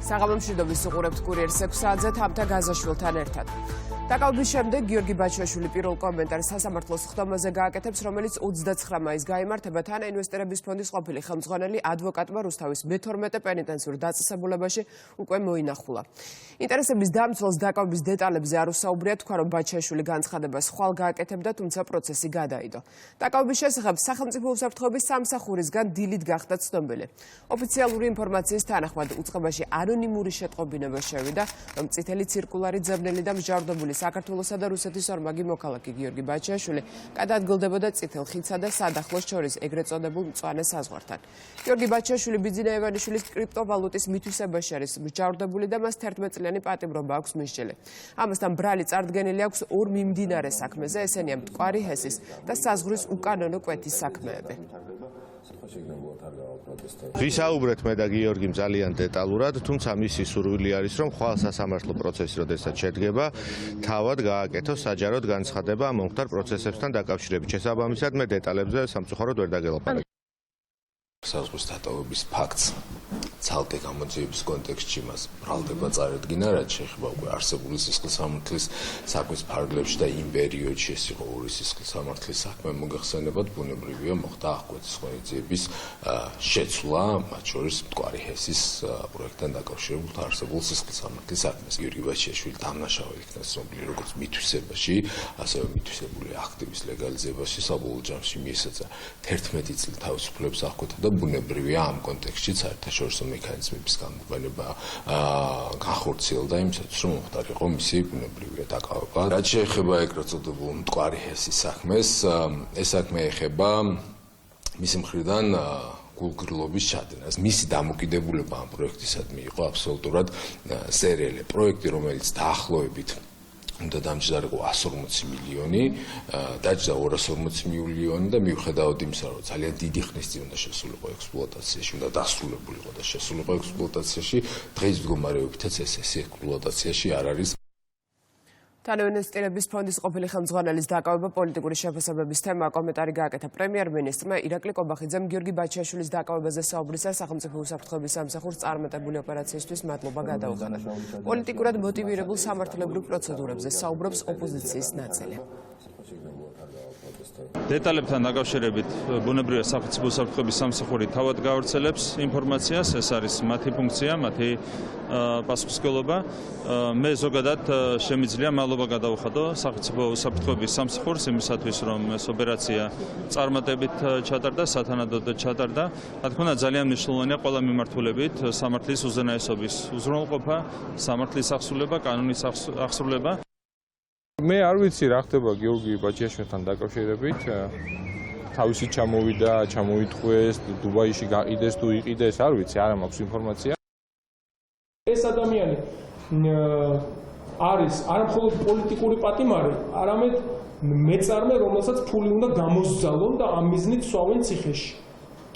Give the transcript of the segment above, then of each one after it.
საღამომშვიდობის უყურებთ კურიერს 6 საათზე თამთა გაზაშვილთან ერთად. დაკავების შემდეგ გიორგი ბაჩაშვილი პირველ კომენტარს სასამართლოს ხდომაზე გააკეთებს, რომელიც 29 მაისს გაიმართება თან ინვესტორების ფონდის ყოფილი ხელმძღვანელი ადვოკატმა რუსთავის მე-12 პენიტენციურ დაწესებულებაში უკვე მოინახულა. ინტერესების დამცველს დაკავების დეტალებზე არ უსაუბრია, თქვა რომ ბაჩაშვილი განცხადებას ხვალ გააკეთებდა, თუმცა პროცესი გადაიდო. დაკავების შესახებ სახელმწიფო უსაფრთხოების სამსახურისგან დილით გახდა ცნობილი. ოფიციალური ინფორმაციის თანახმად უწყებაში ანონიმური შეტყობინება შევიდა, რომ წითელი ცირკულარი ძებნელი და მსჯავრდებული საქართველოსა და რუსეთის ორმაგი მოქალაქე გიორგი ბაჩაშვილი გადაადგილდებოდა წითელ ხიდსა და სადახლოს შორის ეგრეთ წოდებულ მწვანე საზღვართან. გიორგი ბაჩაშვილი ბიძინა ევანიშვილის კრიპტოვალუტის მითვისებაში არის მსჯავრდებული და მას 11 წლიანი პატიმრობა აქვს მისჯილი. ამასთან ბრალი წარდგენილი აქვს ორ მიმდინარე საქმეზე, ესენია მტკვარი ჰესის და საზღვრის უკანონო კვეთის საქმეები. ვისაუბრეთ მე და გიორგიმ ძალიან დეტალურად, თუმცა მისი სურვილი არის, რომ ხვალ სასამართლო პროცესი როდესაც შედგება, თავად გააკეთოს საჯაროდ განცხადება მომხდარ პროცესებთან დაკავშირებით. შესაბამისად, მე დეტალებზე სამწუხაროდ ვერ დაგელაპარაკე. საზღვრის დატოვების ფაქტს ცალკე გამოძიების კონტექსტში მას ბრალდება წარედგინა, რაც შეეხება უკვე არსებული სისხლისამართლის საქმის ფარგლებში და იმ პერიოდში ეს იყო ორი სისხლისამართლის საქმე მოგეხსენებათ, ბუნებრივია მოხდა აღკვეთის ღონისძიების შეცვლა, მათ შორის მტკვარი ჰესის პროექტთან დაკავშირებულ არსებულ სისხლისამართლის საქმეს. გიორგი ბაჩაშვილი დამნაშავე იქნა ცნობილი როგორც მითვისებაში, ასევე მითვისებული აქტივის ლეგალიზებაში, საბოლოო ჯამში მიესაცა 11 წლის თავისუფლების აღკვეთა და ბუნებრივია ამ კონტექსტში საერთაშორისო მექანიზმების გამოყენება განხორციელდა იმისათვის, რომ მოხდარიყო მისი ბუნებრივია დაკავება. რაც შეეხება ეგრეთ წოდებულ მტკვარი ჰესის საქმეს, ეს საქმე ეხება მისი მხრიდან გულგრილობის ჩადენას. მისი დამოკიდებულება ამ პროექტისადმი იყო აბსოლუტურად სერიალი პროექტი, რომელიც დაახლოებით უნდა დამჯდარიყო 140 მილიონი, დაჯდა 240 მილიონი და მიუხედავად იმისა, რომ ძალიან დიდი ხნის წინ უნდა შესულიყო ექსპლუატაციაში, უნდა დასრულებულიყო და შესულიყო ექსპლუატაციაში, დღეს მდგომარეობითაც ეს ექსპლუატაციაში არ არის. თანაინვესტირების ფონდის ყოფილი ხელმძღვანელის დაკავება პოლიტიკური შეფასებების თემა კომენტარი გააკეთა პრემიერ-მინისტრმა ირაკლი კობახიძემ გიორგი ბაჩაშვილის დაკავებაზე საუბრისას სახელმწიფო უსაფრთხოების სამსახურს წარმატებული ოპერაციისთვის მადლობა გადაუხადა. პოლიტიკურად მოტივირებულ სამართლებრივ პროცედურებზე საუბრობს ოპოზიციის ნაწილი. დეტალებთან დაკავშირებით ბუნებრივია სახელმწიფო უსაფრთხოების სამსახური თავად გავრცელებს ინფორმაციას, ეს არის მათი ფუნქცია, მათი პასუხისმგებლობა. მე ზოგადად შემიძლია მადლობა გადავუხადო სახელმწიფო უსაფრთხოების სამსახურს იმისათვის, რომ ეს ოპერაცია წარმატებით ჩატარდა, სათანადოდ ჩატარდა. რა თქმა უნდა, ძალიან მნიშვნელოვანია ყველა მიმართულებით სამართლის უზენაესობის უზრუნველყოფა, სამართლის აღსრულება, კანონის აღსრულება. მე არ ვიცი რა ხდება გიორგი ბაჩაშვილთან დაკავშირებით. თავისი ჩამოვიდა, ჩამოითხვეს, დუბაიში გაყიდეს თუ იყიდეს, არ ვიცი, არ მაქვს ინფორმაცია. ეს ადამიანი არის არამხოლოდ პოლიტიკური პატიმარი, არამედ მეწარმე, რომელსაც ფული უნდა გამოსძალონ და ამ მიზნით სვავენ ციხეში.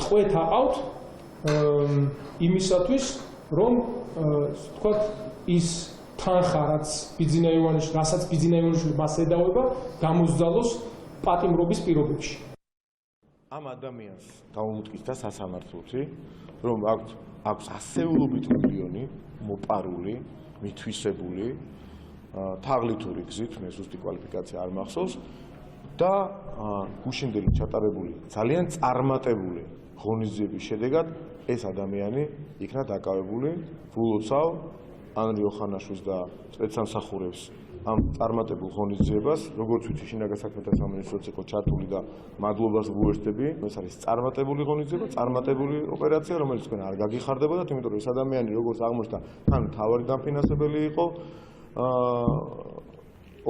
ტყვეთ აყავთ იმისათვის, რომ თქვათ ის თანხა, რასაც ბიძინა ივანიშვილი მას ედავება, გამოსძალოს პატიმრობის პირობებში. ამ ადამიანს დაუმტკიცდა სასამართლოთი, რომ აქვს ასეულობით მილიონი მოპარული, მითვისებული, თაღლითური გზით, მე ზუსტი კვალიფიკაცია არ მახსოვს და გუშინდელი ჩატარებული ძალიან წარმატებული ღონისძიების შედეგად ეს ადამიანი იქნა დაკავებული. ვილოცავ ანრი ოხანაშვილს და სპეცსამსახურებს ამ წარმატებულ ღონისძიებას, როგორც ვიცი, შინაგან საქმეთა სამინისტროც იყო ჩართული და მადლობას ვუერთდები. ეს არის წარმატებული ღონისძიება, წარმატებული ოპერაცია, რომელიც თქვენ არ გაგიხარდებოდათ, იმიტომ რომ ეს ადამიანი, როგორც აღმოჩნდა, თან მთავარი დამფინანსებელი იყო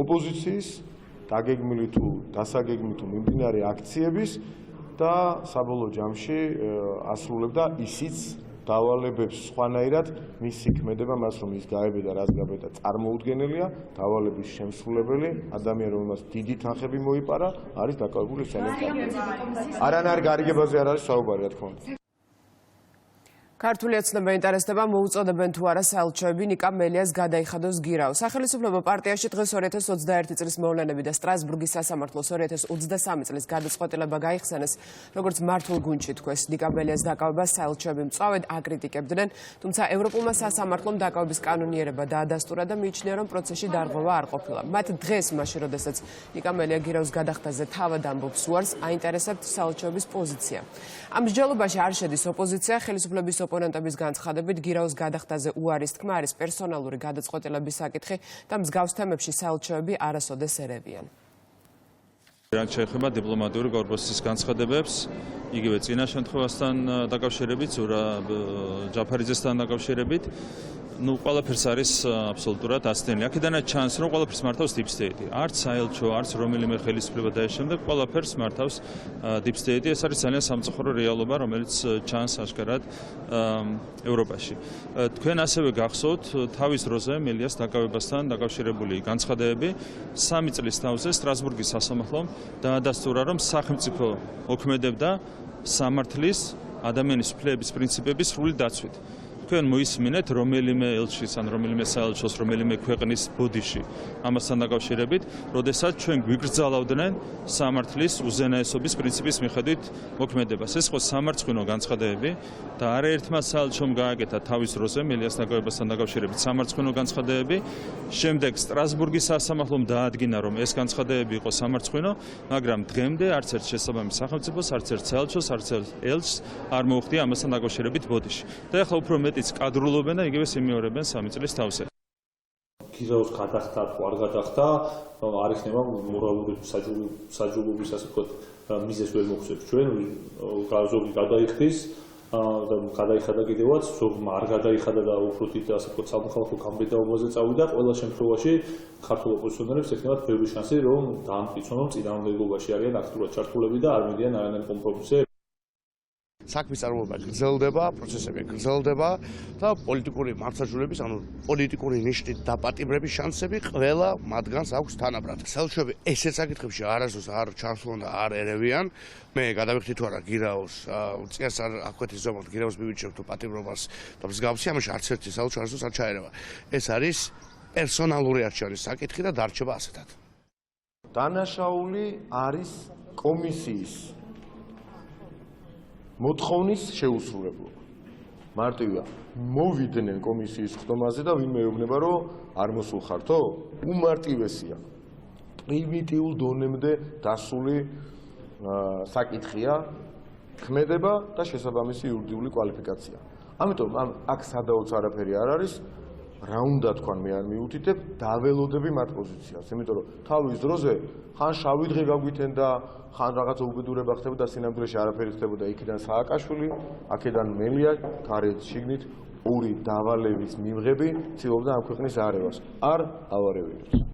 ოპოზიციის დაგეგმილი თუ დასაგეგმილი თუ მიმდინარე აქციების და საბოლოო ჯამში ასრულებდა ისიც დავალებებს სხვანაირად მისი ქმედება მას რომ ის გაებედა რაც გაბედა წარმოუდგენელია დავალების შემსრულებელი ადამიანი რომელსაც დიდი თანხები მოიპარა არის დაკავებული ძალიან კარგად არანაირ გარიგებაზე არ არის საუბარი რა თქმა უნდა ქართული ოცნება ინტერესდება მოუწოდებენ თუ არა საელჩოები ნიკა მელიას გადაიხადოს გირაოს. სახელმწიფო პარტიაში დღეს 2021 წლის მოვლენები და სტრასბურგის სასამართლოს 2023 წლის გადაწყვეტილება გაიხსენეს, როგორც მართულ გუნდში თქვეს. ნიკა მელიას დაკავებას საელჩოები მწვავედ აკრიტიკებდნენ, თუმცა ევროპულმა სასამართლომ დაკავების კანონიერება დაადასტურა და მიიჩნია, რომ პროცესში დარღვევა არ ყოფილა. მათ დღეს, მაშინ როდესაც ნიკა მელია გირაოს გადახდაზე თავად ამბობს უარს, აინტერესებთ საელჩოების პოზიცია. ამ მსჯელობაში არ შედის ოპოზიცია, ხელისუფლების ოპონენტების განცხადებით გირაოს გადახდაზე უარის თქმა არის პერსონალური გადაწყვეტილების საკითხი და მსგავს თემებში საელჩოები არასოდეს ერევიან. რაც შეეხება დიპლომატიური კორპუსის განცხადებებს, იგივე წინა შემთხვევასთან დაკავშირებით, ზურაბ ჯაფარიძესთან დაკავშირებით, ყველაფერს არის აბსოლუტურად აცდენილი. აქედანაც ჩანს, რომ ყველაფერს მართავს Deep State. არც საელჩო, არც რომელიმე ხელისუფლება და ეს შემდეგ ყველაფერს მართავს Deep State. ეს არის ძალიან სამწუხარო რეალობა, რომელიც ჩანს აშკარად ევროპაში. თქვენ ასევე გახსოვთ თავის დროზე მელიას დაკავებასთან დაკავშირებული განცხადებები 3 წლის თავზე სტრასბურგის სასამართლომ დაადასტურა, რომ სახელმწიფო მოქმედებდა სამართლის ადამიანის უფლებების პრინციპების სრული დაცვით. თქვენ მოისმინეთ რომელიმე ელჩის ან რომელიმე საელჩოს რომელიმე ქვეყნის ბოდიში ამასთან დაკავშირებით, როდესაც ჩვენ გვიგრძალავდნენ სამართლის უზენაესობის პრინციპის მიხედვით მოქმედებას. ეს იყო სამარცხვინო განცხადებები და არაერთმა საელჩომ გააკეთა თავის დროზე მელიას დაკავებასთან დაკავშირებით სამარცხვინო განცხადებები. შემდეგ სტრასბურგის სასამართლომ დაადგინა, რომ ეს განცხადებები იყო სამარცხვინო, მაგრამ დღემდე არც ერთ შესაბამის სახელმწიფოს, არც ერთ საელჩოს, არც ერთ ელჩს არ მოუხდია ამასთან დაკავშირებით ბოდიში. და ახლა უფრო მეტიც კადრულობენ და იგივე სიმეორებენ 3 წლის თავზე. გირაოს გადახდა თუ არ გადახდა, არ იქნება მორალური საჯულობის ასე ვთქვათ მიზეზს ვერ მოხსენებს ჩვენ, ზოგი გადაიხდის და გადაიხადა კიდევაც, ზოგმა არ გადაიხადა და უფრო თვით ასე ვთქვათ სამოხალხო გამბედაობაზე წავიდა, ყველა შემთხვევაში ქართულ ოპოზიციონერებს ექნებათ ბევრი შანსი, რომ დაამტკიცონ, რომ წინააღმდეგობაში არიან აქტიურად ჩართულები და არ მიდიან არანაირ კომპრომისზე. საქმის წარმოება გრძელდება, პროცესები გრძელდება და პოლიტიკური მართლმსაჯულების, ანუ პოლიტიკური ნიშნით დაპატიმრების შანსები ყველა მათგანს აქვს თანაბრად. საელჩოები ესეთ საკითხებში არასდროს არ ჩართულან და არ ერევიან. მე გადავიხდი თუ არა გირაოს წიას არ აქვეთი ზომად გირაოს მივიჩნევ თუ პატიმრობას და მსგავსი, ამაში არც ერთი საელჩო არასდროს არ ჩაერევა. ეს არის პერსონალური არჩევნის საკითხი და დარჩება ასეთად. დანაშაული არის კომისიის მოთხოვნის შეუსრულებლობა. მარტივია, მოვიდნენ კომისიის ხდომაზე და ვინმე ეუბნება, რომ არ მოსულხართო? უმარტივესია. პრიმიტიულ დონემდე დასული საკითხია, ქმედება და შესაბამისი იურიდიული კვალიფიკაცია. ამიტომ აქ სადაოც არაფერი არ არის. რა უნდა თქვან, მე არ მიუთითებ, დაველოდები მათ პოზიციას, იმიტომ რომ თავის დროზე ხან შავი დღე გაგვითენდა, ხან რაღაცა უბედურება ხდება და სინამდვილეში არაფერი ხდებოდა იქიდან სააკაშვილი, აქედან მელია, გარეთ შიგნით ორი დავალების მიღები ცდილობდა ამ ქვეყნის არევას. არ ავარევინებს.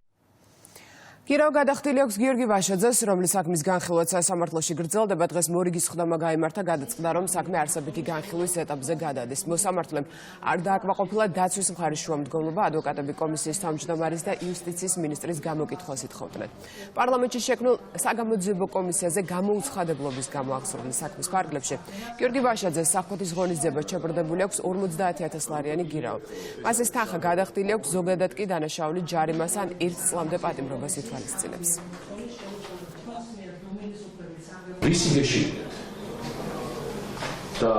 გირაო გადახდილი აქვს გიორგი ვაშაძეს, რომლის საქმის განხილვაც სასამართლოში გრძელდება. დღეს მორიგის ხდომა გაიმართა, გადაწყდა, რომ საქმე არსებითი განხილვის ეტაპზე გადადის. მოსამართლემ არ დააკმაყოფილა დაცვის მხარის შუამდგომლობა, ადვოკატები კომისიის თავმჯდომარის და იუსტიციის მინისტრის გამოკითხვას ითხოვდნენ. პარლამენტში შექმნილ საგამოძიებო კომისიაზე გამოუცხადებლობის გამო აღსრულის საქმის ფარგლებში გიორგი ვაშაძეს საფრთხის ღონისძიებად შებრდებული აქვს 50,000 ლარიანი გირაო. მასის თანხა გადახდილი აქვს, ზოგადად კი დანაშაული ჯარიმას ან 1 წლამდე პატიმრობას ითვალისწინებს. რისი გეშინიათ და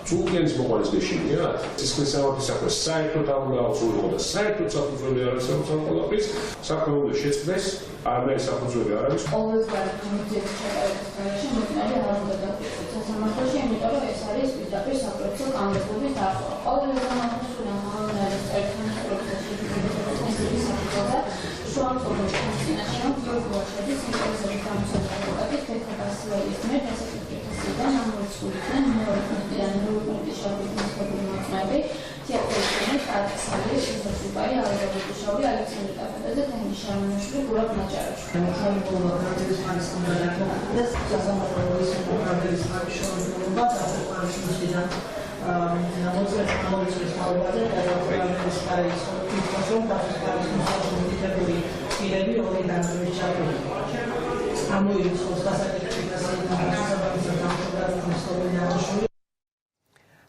წულკენის მოყოლის გეშინიათ სისხლის სამართლის საქმე საერთოდ არ უნდა აღსრულიყო და საერთოდ საფუძველი არ არის სამყაროს საქმე უნდა შეწყდეს არანაირი საფუძველი არ არის ყოველგვარი კომიტეტის ჩატარების შემოქმედი არ უნდა დაგხვდეთ სასამართლოში, იმიტომ რომ ეს არის პირდაპირ საპროცესო კანონმდებლობის დაცვა. ყოველ სასამართლოს უნდააღმავინებდეს ერთმანეთს პროცესში შუამდგომლობის წინაშე რომ გიორგი ვაშაძის ინტერესების გამოსავალებლად ფედერაციის მიერ დასაწყისიდან ამორჩეულია მეორე პოლიტიკური შარժების მოწმეები თეატრალური კარტსალი შესაძლებელი ალეგორიული შორი ალექსანდრე ტაფაძე და თემი შარმანაშვილი გურაბ ნაჭარაშვილი. მოხალხეობა კარტის ხარის კონდაქტებს სასამართლოს პროგრამის შორისობა დასაწყისიდან მოწმეების მთავრობაზე და პროგრამის ხარის ინფორმაციამ დასაწყისიდან პირები ორი დანაშაულის ჩართული. ამოიღოს დასაწყისიდან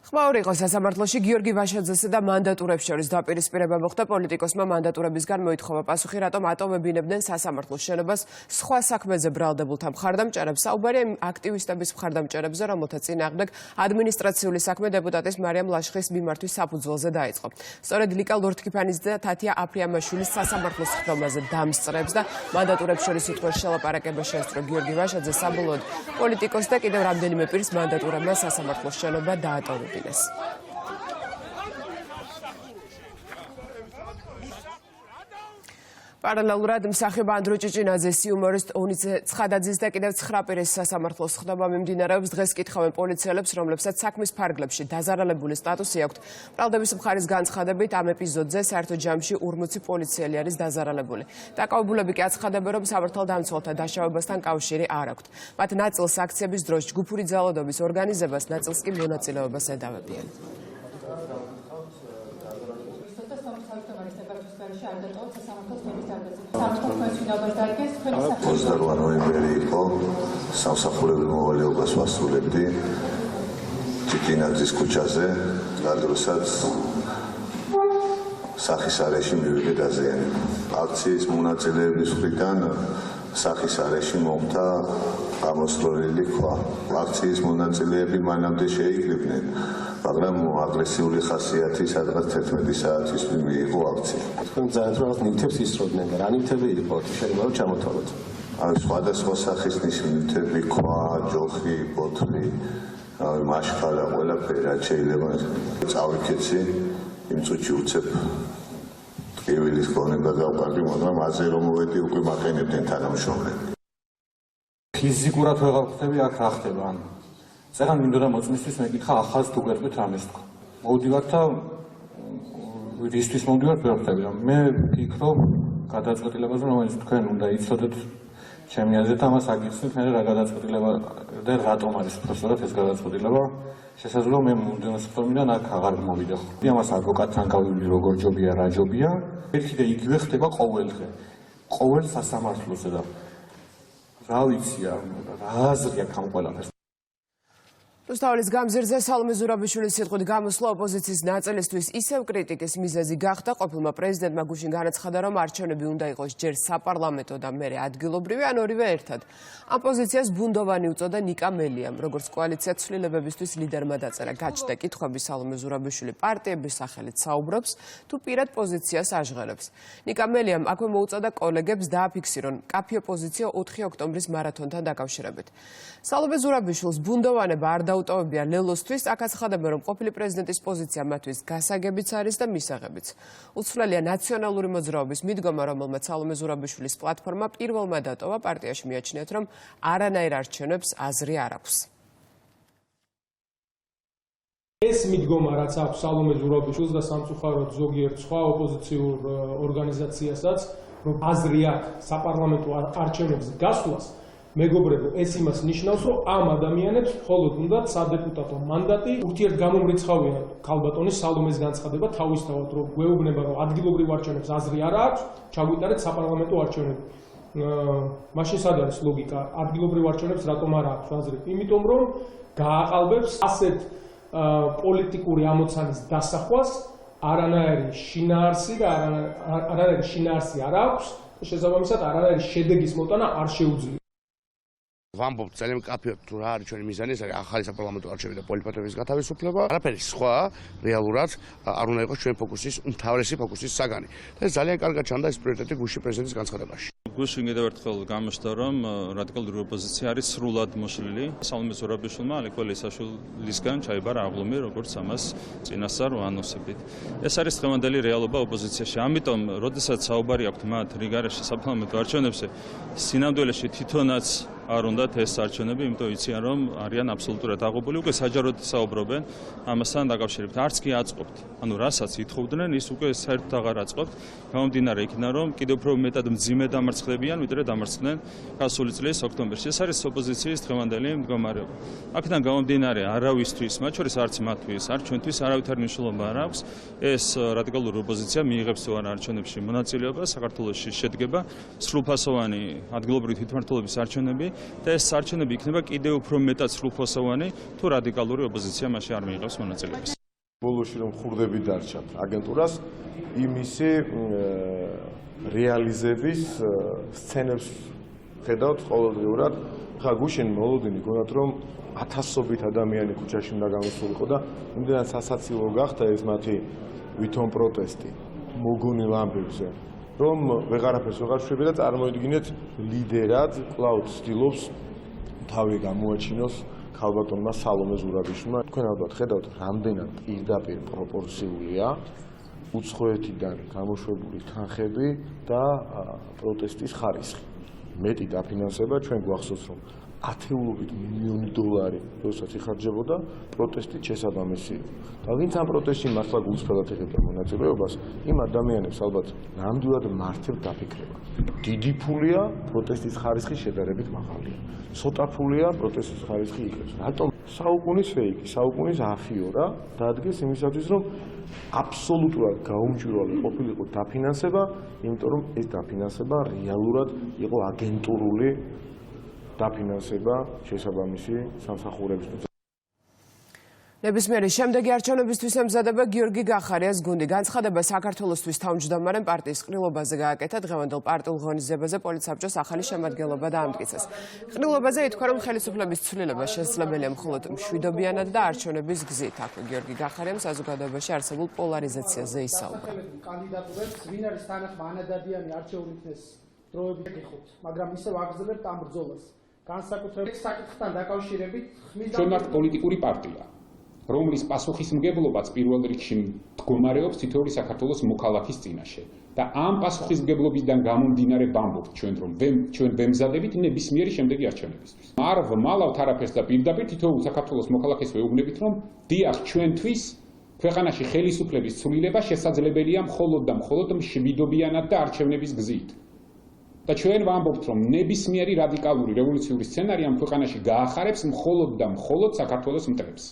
ხმაური იყო სასამართლოში გიორგი ვაშაძესა და მანდატურებს შორის დაპირისპირება მოხდა პოლიტიკოსმა მანდატურებისგან მოითხოვა პასუხი, რატომ ატოვებინებდნენ სასამართლოს შენობას სხვა საქმეზე ბრალდებულთა მხარდამჭერებს. საუბარია იმ აქტივისტების მხარდამჭერებზე, რომელთა წინააღმდეგ ადმინისტრაციული საქმე დეპუტატის მარიამ ლაშხის მიმართვის საფუძველზე დაიწყო. სწორედ ლიკა ლორთქიფანის და თათია აფრიამაშვილის სასამართლოს ხდომაზე დამსწრებს და მანდატურებს შორის სიტყვის შელაპარაკება შეესწრო გიორგი ვაშაძე. საბოლოოდ პოლიტიკოს და კიდევ რამდენიმე პირის მანდატურებმა სასამართლოს შენობა დაატოვებინეს. პარალელურად მსახიობ ანდრო ჭიჭინაძის, იუმორისტ უნიცე ცხადაძის და კიდევ 9 პირის სასამართლოს ხდომა მიმდინარეობს. დღეს კითხავენ პოლიციელებს, რომლებსაც საქმის ფარგლებში დაზარალებული სტატუსი აქვთ. ბრალდების მხარის განცხადებით, ამ ეპიზოდზე საერთო ჯამში 40 პოლიციელი არის დაზარალებული. დაკავებულები კი აცხადებენ, რომ სამართალდამცველთა დაშავებასთან კავშირი არ აქვთ. მათ ნაწილს აქციების დროს ჯგუფური ძალადობის ორგანიზებას, ნაწილს კი მონაწილეობას ედავებიან. ნოემბერი იყო სამსახურებრივ მოვალეობას ვასრულებდი ჭიჭინაძის ქუჩაზე, რადგანაც სახის არეში მივიღე დაზიანება. აქციის მონაწილეების მხრიდან სახის არეში მომხდა გამოსწორილი ქვა. აქციის მონაწილეები მანამდე შეიკრიბნენ, მაგრამ აგრესიული ხასიათი სადღაც 11 საათის მიიღო აქცია. თქვენ ძალიან რაღაც ნივთებს ისროდნენ და რა ნივთები იყო? შეიძლება რომ ჩამოთვალოთ. სხვადასხვა სახის ნივთები, ქვა, ჯოხი, ბოთლი, მაშხარა, ყველაფერი რაც შეიძლება წავიქეცი, იმ წუთში უცებ ტკივილის ქონება გავყარდი, მაგრამ ასე რომ მოვედი უკვე მაყენებდნენ თანამშრომლები. ფიზიკურად ვეღარ ხდები აქ რა ხდება? წერან მინდოდა მოწმისთვის მეკითხა ახალს თუ გეტყვით რამეს თქვა. მოვდივართ და რისთვის მოვდივართ ვერ ხდები. მე ვფიქრობ გადაწყვეტილებაზე, რომელიც თქვენ უნდა იცოდეთ ჩემი აზრით, ამას აგიხსნით, მე რა გადაწყვეტილება და რატომ არის უბრალოდ ეს გადაწყვეტილება. შესაძლოა მე მომდევნო სექტორიდან აქ აღარ მოვიდე. ამას ადვოკატთან გავივლი როგორ ჯობია, რა ჯობია. ერთი და იგივე ხდება ყოველ დღე. ყოველ სასამართლოზე და რა ვიცი, რა აზრი აქვს ამ ყველაფერს. რუსთაველის გამზირზე სალომე ზურაბიშვილის სიტყვით გამოსვლა ოპოზიციის ნაწილისთვის ისევ კრიტიკის მიზეზი გახდა. ყოფილმა პრეზიდენტმა გუშინ განაცხადა, რომ არჩევნები უნდა იყოს ჯერ საპარლამენტო და მერე ადგილობრივი, ან ორივე ერთად. ამ პოზიციას ბუნდოვანი უწოდა ნიკა მელიამ. როგორც კოალიცია ცვლილებებისთვის ლიდერმა დაწერა გაჩნდა კითხვები, სალომე ზურაბიშვილი პარტიების სახელით საუბრობს, თუ პირად პოზიციას აჟღერებს. ნიკა მელიამ აქვე მოუწოდა კოლეგებს დააფიქსირონ კაფე ოპოზიცია 4 ოქტომბრის მარათონთან დაკავშირებით. სალომე ზურაბიშვილს ბუნდოვანება არ დაუტოვებია ლელოსთვის, აქ აცხადებენ, რომ ყოფილი პრეზიდენტის პოზიცია მათთვის გასაგებიც არის და მისაღებიც. უცვლელია ნაციონალური მოძრაობის მიდგომა, რომელმაც სალომე ზურაბიშვილის პლატფორმა პირველმა დატოვა. პარტიაში მიაჩნიათ, რომ არანაირ არჩევნებს აზრი არ აქვს. ეს მიდგომა, რაც აქვს სალომე ზურაბიშვილს და სამწუხაროდ ზოგიერთ სხვა ოპოზიციურ ორგანიზაციასაც, რომ აზრი აქვს საპარლამენტო არჩევნებზე გასვლას, მეგობრებო, ეს იმას ნიშნავს, რომ ამ ადამიანებს მხოლოდ უნდათ სადეპუტატო მანდატი. ურთიერთგამომრიცხავია ქალბატონის სალომეს განცხადება თავისთავად, რომ გვეუბნება, რომ ადგილობრივ არჩევნებს აზრი არ აქვს, ჩაგვიტარეთ საპარლამენტო არჩევნები. მაშინ სად არის ლოგიკა? ადგილობრივ არჩევნებს რატომ არ აქვს აზრი? იმიტომ რომ გააყალბებს ასეთ პოლიტიკური ამოცანის დასახვას არანაირი შინაარსი და არანაირი შინაარსი არ აქვს. შესაბამისად, არანაირი შედეგის მოტანა არ შეუძლია. ვამბობთ ძალიან მკაფიოდ თუ რა არის ჩვენი მიზანი, ეს არის ახალი საპარლამენტო არჩევნები და პოლიტიკოსების გათავისუფლება. არაფერი სხვა რეალურად არ უნდა იყოს ჩვენი ფოკუსის უმთავრესი ფოკუსის საგანი. და ეს ძალიან კარგად ჩანდა ეს პრიორიტეტი გუშინ პრეზიდენტის განცხადებაში. გუშინ კიდევ ერთხელ გამოჩნდა, რომ რადიკალური ოპოზიცია არის სრულად მოშლილი. სალომე ზურაბიშვილმა ალექო ლისაშვილისგან ჩაიბარა აღლუმი, როგორც ამას წინასწარ ვანონსებით. ეს არის დღევანდელი რეალობა ოპოზიციაში. ამიტომ, როდესაც საუბარი აქვს მათ რიგარეში საპარლამენტო არჩევნებზე, სინამდვილეში თვითონაც არ უნდათ ეს არჩევნები, იმიტომ იციან, რომ არიან აბსოლუტურად აღობული, უკვე საჯაროდ საუბრობენ ამასთან დაკავშირებით. არც კი აწყობთ. ანუ რასაც ითხოვდნენ, ის უკვე საერთოდ აღარ აწყობთ. გამომდინარე იქიდან, რომ კიდევ უფრო მეტად მძიმე დამარცხდებიან, ვიდრე დამარცხდნენ გასული წლის ოქტომბერში. ეს არის ოპოზიციის დღევანდელი მდგომარეობა. აქედან გამომდინარე, არავისთვის, მათ შორის არც მათთვის, არც ჩვენთვის არავითარი მნიშვნელობა არ აქვს. ეს რადიკალური ოპოზიცია მიიღებს თუ არა არჩევნებში მონაწილეობა, საქართველოში შედგება სრულფასოვანი ადგილობრივი თვითმმართველობის არჩევნები. და ეს არჩევნები იქნება კიდევ უფრო მეტად სრულფოსოვანი, თუ რადიკალური ოპოზიცია მასში არ მიიღებს მონაწილეობას. ბოლოში რომ ხურდები დარჩათ აგენტურას იმისი რეალიზების სცენებს ხედავთ ყოველდღიურად. ხა გუშინ მოლოდინი გონათ რომ ათასობით ადამიანი ქუჩაში უნდა გამოსულიყო და იმდენად სასაცილო გახდა ეს მათი ვითომ პროტესტი მოგონილ ამბებზე რომ ვეღარაფერს ვეღარ შვები და წარმოიდგინეთ ლიდერად კлауდ ცდილობს თავი გამოაჩინოს ქალბატონმა სალომე ზურაბიშვილმა. თქვენ ალბათ ხედავთ რამდენად პირდაპირ პროპორციულია უცხოეთიდან გამოშვებული თანხები და პროტესტის ხარისხი. მეტი დაფინანსება ჩვენ გვახსოვს რომ ათეულობით მილიონი დოლარი როდესაც იხარჯებოდა პროტესტით შესაბამისი. და ვინც ამ პროტესტში მართლა გულწრფელად იღებდა მონაწილეობას, იმ ადამიანებს ალბათ ნამდვილად მართლ დაფიქრება. დიდი ფულია, პროტესტის ხარისხი შედარებით მაღალია. ცოტა ფულია, პროტესტის ხარისხი იკრებს. რატომ საუკუნის ფეიკი, საუკუნის αφიორა დადგეს იმისათვის, რომ აბსოლუტურად გაუმჯვრალი ყოფილიყო დაფინანსება, იმიტომ რომ ეს დაფინანსება რეალურად იყო აგენტურული დაფინანსება შესაბამისი სამსახურებისთვის. ნებისმიერი შემდეგი არჩევნებისთვის ემზადება გიორგი გახარიას გუნდი. განცხადება საქართველოსთვის თავმჯდომარემ პარტიის ყრილობაზე გააკეთა. დღევანდელ პარტიულ ღონისძიებაზე პოლიტსაბჭოს ახალი შემადგენლობა დაამტკიცეს. ყრილობაზე ითქვა, რომ ხელისუფლების ცვლილება შესაძლებელია მხოლოდ მშვიდობიანად და არჩევნების გზით. აქვე გიორგი გახარიამ საზოგადოებაში არსებულ პოლარიზაციაზე ისაუბრა. კანდიდატურებს ვინ არის თანახმა ანადადიანი არჩეული იქნეს დროებით გიხოთ, მაგრამ ისევ აგრძელებთ ამ ბრძოლას. განსაკუთრებით საკითხთან დაკავშირებით ჩვენ ვართ პოლიტიკური პარტია, რომლის პასუხისმგებლობაც პირველ რიგში მდგომარეობს თითოეული საქართველოს მოქალაქის წინაშე. და ამ პასუხისმგებლობიდან გამომდინარე ვამბობთ ჩვენ, რომ ჩვენ ვემზადებით ნებისმიერი შემდეგი არჩევნებისთვის. არ ვმალავთ არაფერს და პირდაპირ თითოეულ საქართველოს მოქალაქეს ვეუბნებით, რომ დიახ, ჩვენთვის ქვეყანაში ხელისუფლების ცვლილება შესაძლებელია მხოლოდ და მხოლოდ მშვიდობიანად და არჩევნების გზით. და ჩვენ ვამბობთ, რომ ნებისმიერი რადიკალური რევოლუციური სცენარი ამ ქვეყანაში გაახარებს მხოლოდ და მხოლოდ საქართველოს მტრებს.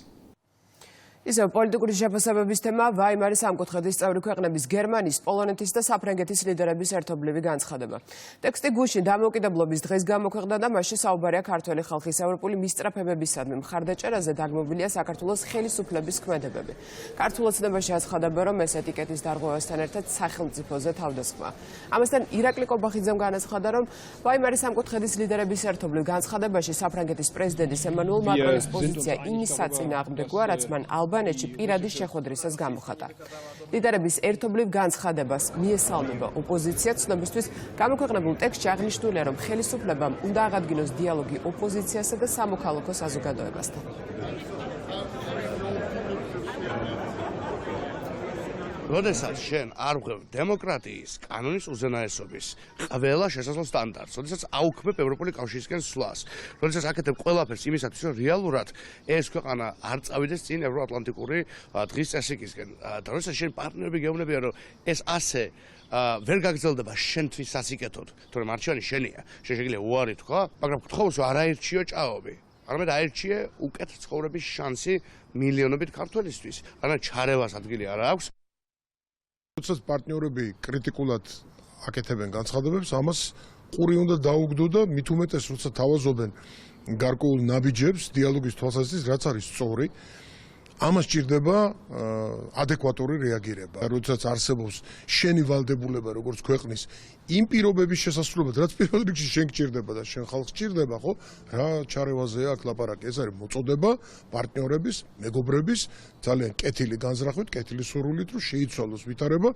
ისევ პოლიტიკური შეფასებების თემა ვაიმარის სამკუთხედის წევრი ქვეყნების გერმანიის, პოლონეთის და საფრანგეთის ლიდერების ერთობლივი განცხადება. ტექსტი გუშინ დამოუკიდებლობის დღეს გამოქვეყნდა და მასში საუბარია ქართველი ხალხის ევროპული მისწრაფებებისადმი მხარდაჭერაზე დაგმობილია საქართველოს ხელისუფლების ქმედებები. ქართულ ოცნებაში აცხადება, რომ ეს ეტიკეტის დარღვევასთან ერთად სახელმწიფოზე თავდასხმა. ამასთან ირაკლი კობახიძემ განაცხადა, რომ ვაიმარის სამკუთხედის ლიდერების ერთობლივ განცხადებაში საფრანგეთის პრეზიდენტის ემანუელ მაკრონის პოზიცია იმის საწინააღმდეგოა, რაც მან ალბანეთში პირადი შეხვედრისას გამოხატა. ლიდერების ერთობლივ განცხადებას მიესალმება ოპოზიცია. ცნობისთვის გამოქვეყნებულ ტექსტში აღნიშნულია, რომ ხელისუფლებამ უნდა აღადგინოს დიალოგი ოპოზიციასა და სამოქალაქო საზოგადოებასთან. როდესაც შენ არ ვღებ დემოკრატიის, კანონის უზენაესობის ყველა შესაძლო სტანდარტს, როდესაც აუქმებ ევროპული კავშირისკენ სვლას, როდესაც აკეთებ ყველაფერს იმისათვის, რომ რეალურად ეს ქვეყანა არ წავიდეს წინ ევროატლანტიკური დღის წესრიგისკენ. და როდესაც შენ პარტნიორები გეუბნებიან, რომ ეს ასე ვერ გაგრძელდება შენთვის სასიკეთოდ, თორემ არჩევანი შენია, შენ შეგიძლია უარი თქვა, მაგრამ გთხოვს, რომ არაერჩიო ჭაობი. არამედ აერჩიე უკეთ ცხოვრების შანსი მილიონობით ქართველისთვის, რადგან ჩარევას ადგილი არ აქვს. როდესაც პარტნიორები კრიტიკულად აკეთებენ განცხადებებს, ამას ყური უნდა დაუგდო და მით უმეტეს, როცა თავაზობენ გარკვეულ ნაბიჯებს დიალოგის თვალსაზრისით, რაც არის სწორი, ამას ჭირდება ადეკვატური რეაგირება. როდესაც არსებობს შენი ვალდებულება, როგორც ქვეყნის იმ პირობების შესასრულებლად, რაც პირველ რიგში შენ გჭირდება და შენ ხალხს გჭირდება, ხო? რა ჩარევაზეა აქ ლაპარაკი? ეს არის მოწოდება პარტნიორების, მეგობრების ძალიან კეთილი განზრახვით, კეთილი სურვილით, რომ შეიცვალოს ვითარება.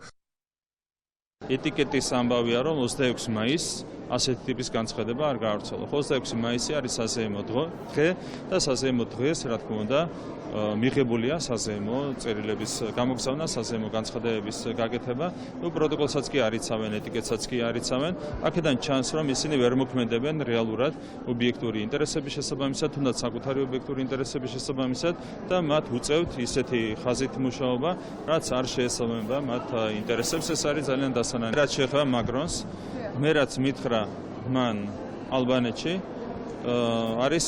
ეტიკეტის ამბავია, რომ 26 მაისს ასეთი ტიპის განცხადება არ გაავრცელა. 26 მაისი არის საზეიმო დღე და საზეიმო დღეს, რა თქმა უნდა, მიღებულია საზეიმო წერილების გამოგზავნა, საზეიმო განცხადებების გაკეთება. პროტოკოლსაც კი არ იცავენ, ეტიკეტსაც კი არ იცავენ. აქედან ჩანს, რომ ისინი ვერ მოქმედებენ რეალურად ობიექტური ინტერესების შესაბამისად, თუნდაც საკუთარი ობიექტური ინტერესების შესაბამისად და მათ უწევთ ისეთი ხაზით მუშაობა, რაც არ შეესაბამება მათ ინტერესებს. ეს არის ძალიან დასანანი. რაც შეეხება მაკრონს, მე რაც მითხრა მან ალბანეთში, არის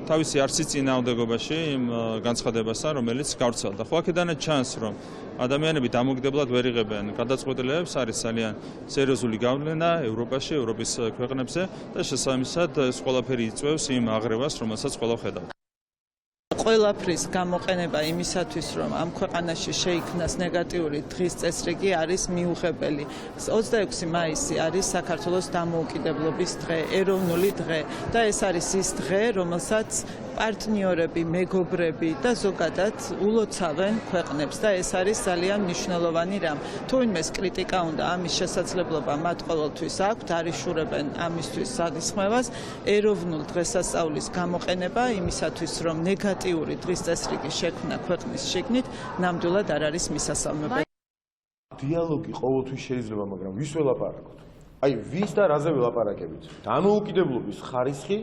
თავისი არსის წინააღმდეგობაში იმ განცხადებასთან, რომელიც გავრცელდა. ხო აქედანაც ჩანს, რომ ადამიანები დამოუკიდებლად ვერ იღებენ გადაწყვეტილებებს, არის ძალიან სერიოზული გავლენა ევროპაში, ევროპის ქვეყნებზე და შესაბამისად ეს ყველაფერი იწვევს იმ აღრევას, რომელსაც ყველა ხედავთ. ყველაფრის გამოყენება იმისათვის, რომ ამ ქვეყანაში შეიქმნას ნეგატიური დღის წესრიგი არის მიუღებელი. 26 მაისი არის საქართველოს დამოუკიდებლობის დღე, ეროვნული დღე და ეს არის ის დღე, რომელსაც პარტნიორები, მეგობრები და ზოგადად ულოცავენ ქვეყნებს და ეს არის ძალიან მნიშვნელოვანი რამ. თუ ვინმეს კრიტიკა უნდა ამის შესაძლებლობა მათ ყოველთვის აქვთ, არიშურებენ ამისთვის საგისხმევას, ეროვნულ დღესასწაულის გამოყენება იმისათვის, რომ ნეგატიური დღის წესრიგი შექმნა ქვეყნის შიგნით, ნამდვილად არ არის მისასალმებელი. დიალოგი ყოველთვის შეიძლება, მაგრამ ვის ველაპარაკოთ? აი, ვის და რაზე ველაპარაკებით? დამოუკიდებლობის ხარისხი,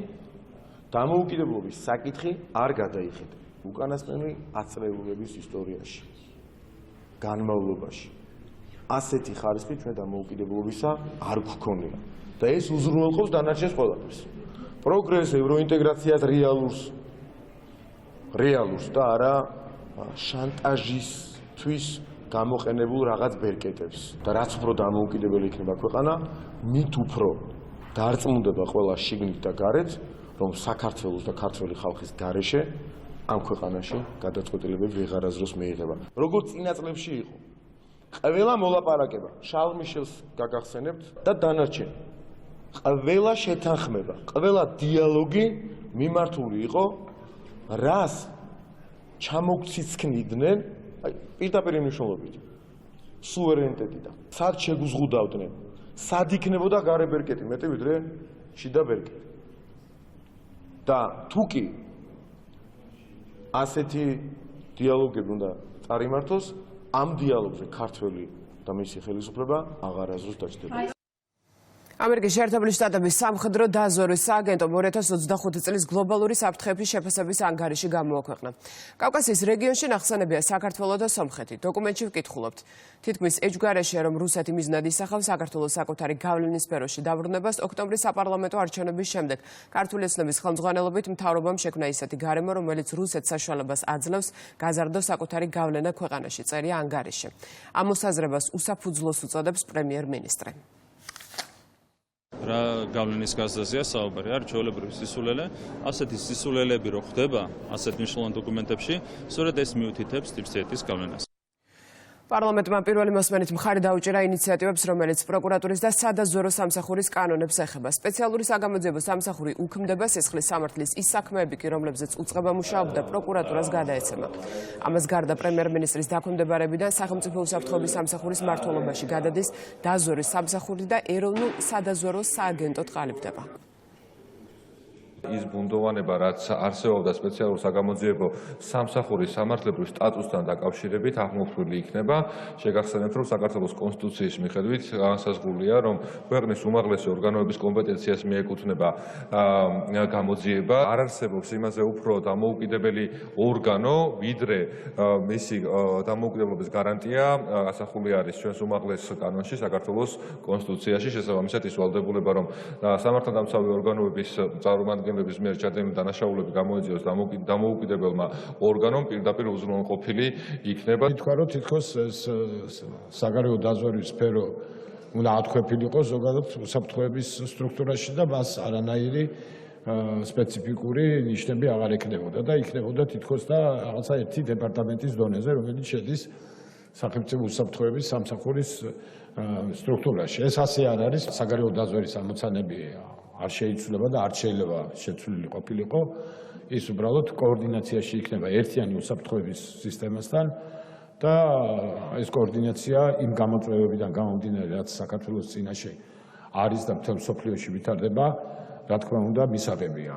დამოუკიდებლობის საკითხი არ გადაიხედა უკანასკნელი ათწლეულების ისტორიაში, განმავლობაში. ასეთი ხარისხი ჩვენ დამოუკიდებლობისა არ გვქონია და ეს უზრუნველყოფს დანარჩენს ყველაფერს. პროგრესს, ევროინტეგრაციას რეალურს და არა შანტაჟისთვის გამოყენებულ რაღაც ბერკეტებს. და რაც უფრო დამოუკიდებელი იქნება ქვეყანა, მით უფრო დარწმუნდება ყველა შიგნით და გარეთ, რომ საქართველოს და ქართველი ხალხის გარეშე ამ ქვეყანაში გადაწყვეტილებები ვეღარასდროს მეიღება. როგორც წინა წლებში იყო, ყველა მოლაპარაკება, შარლ მიშელს გაგახსენებთ და დანარჩენი. ყველა შეთანხმება, ყველა დიალოგი მიმართული იყო რას ჩამოგციცქნიდნენ, აი პირდაპირ მნიშვნელობით, სუვერენიტეტიდან. სად შეგუზღუდავდნენ, სად იქნებოდა გარე ბერკეტი, მეტი ვიდრე შიდა ბერკეტი. და თუ კი ასეთი დიალოგები უნდა წარიმართოს, ამ დიალოგზე ქართველი და მისი ხელისუფლება აღარასდროს დაჯდება. ამერიკის შეერთებული შტატების სამხედრო დაზვერვის სააგენტომ 2025 წლის გლობალური საფრთხეების შეფასების ანგარიში გამოაქვეყნა. კავკასიის რეგიონში ნახსენებია საქართველო და სომხეთი. დოკუმენტში ვკითხულობთ. თითქმის ეჭვგარეშეა, რომ რუსეთი მიზნად ისახავს საქართველოს საკუთარი გავლენის სფეროში დაბრუნებას ოქტომბრის საპარლამენტო არჩევნების შემდეგ. ქართული ოცნების ხელმძღვანელობით მთავრობამ შექმნა ისეთი გარემო, რომელიც რუსეთს საშუალებას აძლევს გაზარდოს საკუთარი გავლენა ქვეყანაში, წერია ანგარიში. ამ მოსაზრებას უსაფუძვლოს უწოდებს პრემიერ-მინისტრი. რა გავლენის გაზრდაზეა საუბარი, არ ჩვეულებრივი სისულელე, ასეთი სისულელები რო ხდება ასეთ მნიშვნელოვან დოკუმენტებში, სწორედ ეს მიუთითებს ტიპსიეთის გავლენას. პარლამენტმა პირველი მოსმენით მხარი დაუჭირა ინიციატივებს, რომელიც პროკურატურის და სადაზვერო სამსახურის კანონებს ეხება. სპეციალური საგამოძიებო სამსახური უქმდება სისხლის სამართლის ის საქმეები კი, რომლებზეც უწყება მუშაობდა პროკურატურას გადაეცემა. ამას გარდა პრემიერ-მინისტრის დაქვემდებარებიდან სახელმწიფო უსაფრთხოების სამსახურის მმართველობაში გადადის დაზვერვის სამსახური და ეროვნულ სადაზვერო სააგენტოდ ყალიბდება. ის ბუნდოვანება, რაც არსებობდა სპეციალურ საგამოძიებო სამსახურის სამართლებრივ სტატუსთან დაკავშირებით, აღმოფხვილი იქნება. შეგახსენებთ, რომ საქართველოს კონსტიტუციის მიხედვით განსაზღვრულია, რომ ქვეყნის უმაღლესი ორგანოების კომპეტენციას მიეკუთვნება გამოძიება. არ არსებობს იმაზე უფრო დამოუკიდებელი ორგანო, ვიდრე მისი დამოუკიდებლობის გარანტია ასახული არის ჩვენს უმაღლეს კანონში, საქართველოს კონსტიტუციაში. შესაბამისად, ის ვალდებულება, რომ სამართალდამცავი ორგანოების წარმომადგენლების მიერ ჩადენილი დანაშაულები გამოეძიოს დამოუკიდებელმა ორგანომ, პირდაპირ უზრუნველყოფილი იქნება. თქვა, რომ თითქოს საგარეო დაზვერვის სფერო უნდა ათქვეფილიყო ზოგადად უსაფრთხოების სტრუქტურაში და მას არანაირი სპეციფიკური ნიშნები აღარ ექნებოდა და იქნებოდა თითქოს და რაღაცა ერთი დეპარტამენტის დონეზე, რომელიც შედის სახელმწიფო უსაფრთხოების სამსახურის სტრუქტურაში. ეს ასე არ არის. საგარეო დაზვერვის ამოცანები არ შეიცვლება და არ შეიძლება შეცვლილი ყოფილიყო. ის უბრალოდ კოორდინაციაში იქნება ერთიანი უსაფრთხოების სისტემასთან და ეს კოორდინაცია იმ გამოწვევებიდან გამომდინარე, რაც საქართველოს წინაშე არის და მთელ მსოფლიოში ვითარდება, რა თქმა უნდა, მისაღებია.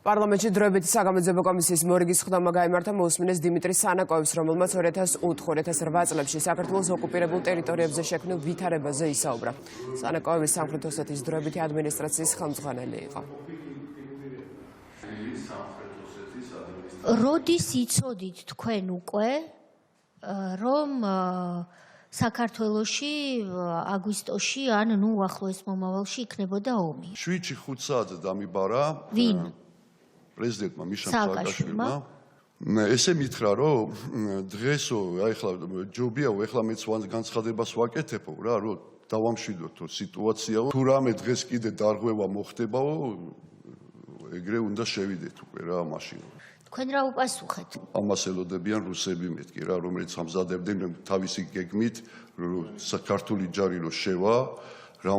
პარლამენტში დროებითი საგამოძიებო კომისიის მორიგის ხდომა გაიმართა მოусმინეს დიმიტრი სანაკოევს, რომელმაც 2004-2008 წლებში საქართველოს ოკუპირებულ ტერიტორიებზე შექმნილ ვითარებაზე ისაუბრა. სანაკოევი სამხრეთ ოსეთის დროებითი ადმინისტრაციის ხელმძღვანელი იყო. როდის იცოდით თქვენ უკვე, რომ საქართველოში აგვისტოში ან ახლოეს მომავალში იქნებოდა ომი? 7-5 საათზე დამიბარა. ვინ? პრეზიდენტმა მიშა სააკაშვილმა ესე მითხრა, რომ დღესო, აი ხლა ჯობია, ეხლა მეც განცხადებას ვაკეთებო რა, რომ დავამშვიდოთ სიტუაციაო. თუ რამე დღეს კიდე დარღვევა მოხდებაო, ეგრე უნდა შევიდეთ უკვე რა მაშინ. თქვენ რა უპასუხეთ? ამას ელოდებიან რუსები მეთქი რა, რომელიც ამზადებდნენ თავისი გეგმით, რომ საქართველოს ჯარი რო შევა, რა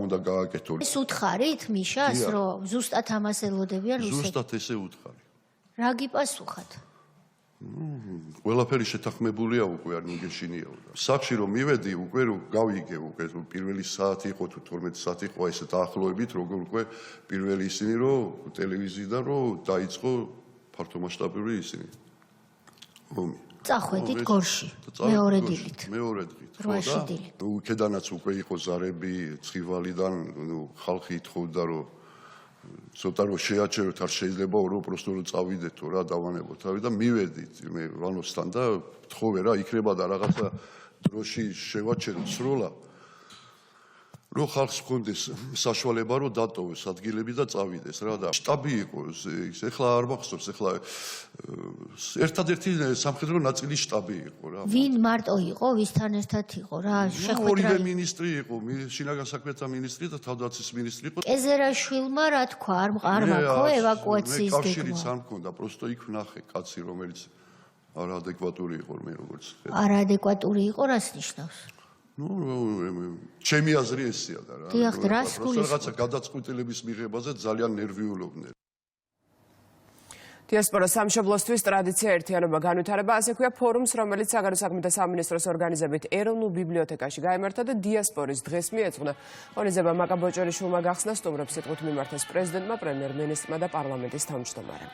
უნდა გააკეთო. ეს უთხარით მიშას, რომ ზუსტად ამას ელოდებიან რუსები? ზუსტად ესე უთხარი. რა გიპასუხათ? ყველაფერი შეთანხმებულია უკვე არ მიგეშინიაო. სახში რომ მივედი უკვე რომ გავიგე უკვე პირველი საათი იყო თუ 12 საათი იყო ესე დაახლოებით როგორ უკვე პირველი ისინი რომ ტელევიზიიდან რომ დაიწყო ფართომასშტაბური ისინი. წახვედით გორში. მეორე დილით. მეორე დღით. 8-ში დილით. უკედანაც უკვე იყო ზარები ცხივალიდან, ხალხი ითხოვდა რომ ცოტა რომ შეაჩეროთ არ შეიძლება რომ პროსტო რომ წავიდეთო რა დავანებოთ თავი და მივედით მე ვანოსთან და თხოვე რა იქნება და რაღაცა დროში შევაჩეროთ სროლა რომ ხალხს ჰქონდეს საშუალება რომ დატოვოს ადგილები და წავიდეს რა და შტაბი იყო ის ეხლა არ მახსოვს ეხლა ერთადერთი სამხედრო ნაწილის შტაბი იყო რა ვინ მარტო იყო ვისთან ერთად იყო რა შეხვედრა ორივე მინისტრი იყო შინაგან საქმეთა მინისტრი და თავდაცვის მინისტრი იყო კეზერაშვილმა რა თქვა არ მაქო ევაკუაციის გეგმა კავშირიც არ მქონდა პროსტო იქ ვნახე კაცი რომელიც არადეკვატური იყო მე როგორც არადეკვატური იყო რას ნიშნავს ჩემი აზრი ესეა და რა. დიახ, რას გულისხმობთ? რაღაცა გადაწყვეტილების მიღებაზე ძალიან ნერვიულობდნენ. დიასპორას სამშობლოსთვის ტრადიცია ერთიანობა განვითარება, ასე ქვია ფორუმს, რომელიც საგარეო საქმეთა სამინისტროს ორგანიზებით ეროვნულ ბიბლიოთეკაში გაიმართა და დიასპორის დღეს მიეძღვნა. ღონისძიება მაკაბოჭელიშვილი გახსნა სტუმრებს სიტყვით მიმართეს პრეზიდენტმა, პრემიერ-მინისტრმა და პარლამენტის თავმჯდომარემ.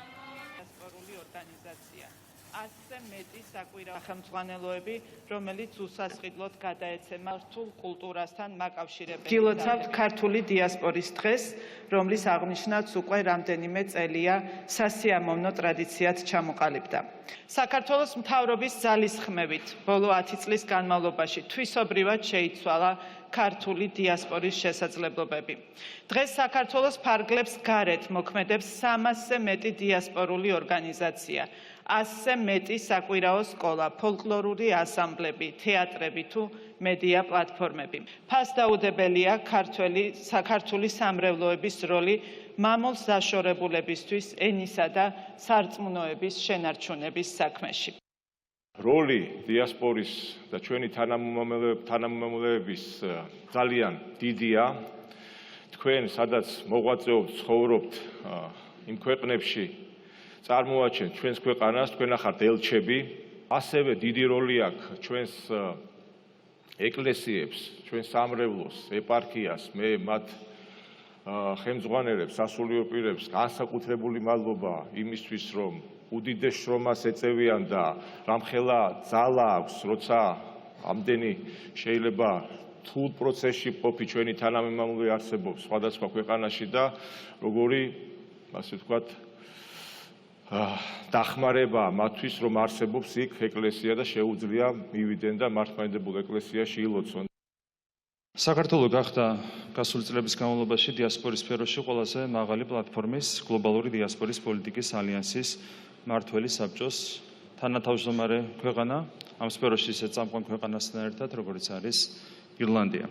საკვირა სახელმძღვანელოები, რომელიც უსასყიდლოდ გადაეცემა რთულ კულტურასთან მაკავშირებელი. გილოცავთ ქართული დიასპორის დღეს, რომლის აღნიშვნაც უკვე რამდენიმე წელია სასიამოვნო ტრადიციად ჩამოყალიბდა. საქართველოს მთავრობის ძალისხმევით ბოლო 10 წლის განმავლობაში თვისობრივად შეიცვალა ქართული დიასპორის შესაძლებლობები. დღეს საქართველოს ფარგლებს გარეთ მოქმედებს 300-ზე მეტი დიასპორული ორგანიზაცია. 100-ზე მეტი საკვირაო სკოლა, ფოლკლორული ასამბლები, თეატრები თუ მედია პლატფორმები. ფასდაუდებელია საქართველოს სამრევლოების როლი მამულ დაშორებულებისთვის ენისა და სარწმუნოების შენარჩუნების საქმეში. როლი დიასპორის და ჩვენი თანამომავლეების ძალიან დიდია. თქვენ სადაც მოღვაწეობთ, ცხოვრობთ იმ ქვეყნებში წარმოაჩენთ ჩვენს ქვეყანას, თქვენ ახართ ელჩები, ასევე დიდი როლი აქვს ჩვენს ეკლესიებს, ჩვენს სამრევლოს, ეპარქიას, მე მათ ხელმძღვანელებს, სასულიერო პირებს განსაკუთრებული მადლობა იმისთვის, რომ უდიდეს შრომას ეწევიან და რამხელა ძალა აქვს, როცა ამდენი შეიძლება რთულ პროცესში ყოფი ჩვენი თანამემამულე არსებობს სხვადასხვა ქვეყანაში და როგორი, ასე ვთქვათ, დახმარება მათთვის რომ არსებობს იქ ეკლესია და შეუძლია მივიდნენ და მართლმადიდებულ ეკლესიაში ილოცონ. საქართველო გახდა გასული წლების განმავლობაში დიასპორის სფეროში ყველაზე მაღალი პლატფორმის გლობალური დიასპორის პოლიტიკის ალიანსის მმართველი საბჭოს თანათავმჯდომარე ქვეყანა ამ სფეროში ისეთ წამყვან ქვეყანასთან ერთად როგორც არის ირლანდია.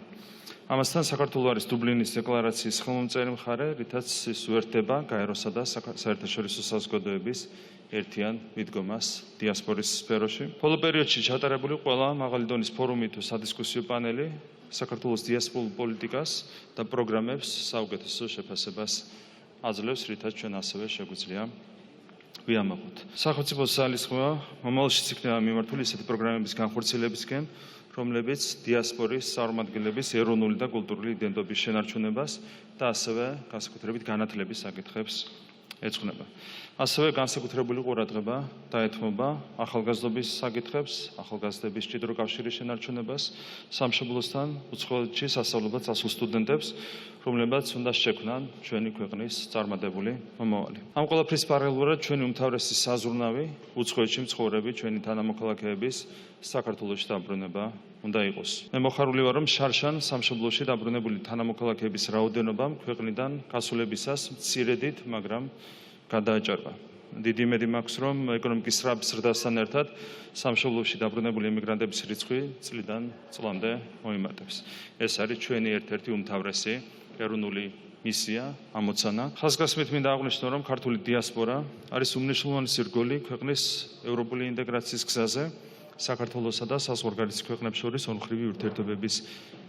ამასთან საქართველო არის დუბლინის დეკლარაციის ხელმომწერი მხარე, რითაც ის უერთდება გაეროსა და საერთაშორისო საზოგადოების ერთიან მიდგომას დიასპორის სფეროში. ბოლო პერიოდში ჩატარებული ყველა მაღალი დონის ფორუმი თუ სადისკუსიო პანელი საქართველოს დიასპორულ პოლიტიკას და პროგრამებს საუკეთესო შეფასებას აძლევს, რითაც ჩვენ ასევე შეგვიძლია ვიამაყოთ. სახელმწიფოს ძალისხმევა მომავალშიც იქნება მიმართული ისეთი პროგრამების განხორციელებისკენ, რომლებიც დიასპორის წარმომადგენლების ეროვნული და კულტურული იდენტობის შენარჩუნებას და ასევე განსაკუთრებით განათლების საკითხებს ეძღვნება. ასევე განსაკუთრებული ყურადღება დაეთმობა ახალგაზრდობის საკითხებს, ახალგაზრდების მჭიდრო კავშირის შენარჩუნებას, სამშობლოსთან უცხოეთში სასწავლებლად წასულ სტუდენტებს, რომლებიც უნდა შექმნან ჩვენი ქვეყნის წარმატებული მომავალი. ამ ყველაფრის პარალელურად ჩვენი უმთავრესი საზრუნავი უცხოეთში მცხოვრები ჩვენი თანამოქალაქეების საქართველოში დაბრუნება უნდა იყოს. მე მოხარული ვარ, რომ შარშან სამშობლოში დაბრუნებული თანამოქალაქეების რაოდენობამ ქვეყნიდან გასულებისას მცირედით, მაგრამ გადააჭარბა. დიდი იმედი მაქვს, რომ ეკონომიკის ზრდასთან ერთად სამშობლოში დაბრუნებული ემიგრანტების რიცხვი წლიდან წლამდე მოიმატებს. ეს არის ჩვენი ერთ-ერთი უმთავრესი ეროვნული მისია, ამოცანა. ხაზგასმით მინდა აღვნიშნო, რომ ქართული დიასპორა არის უმნიშვნელოვანესი რგოლი ქვეყნის ევროპული ინტეგრაციის გზაზე, საქართველოსა და საზღვარგარეთის ქვეყნებს შორის ორმხრივი ურთიერთობების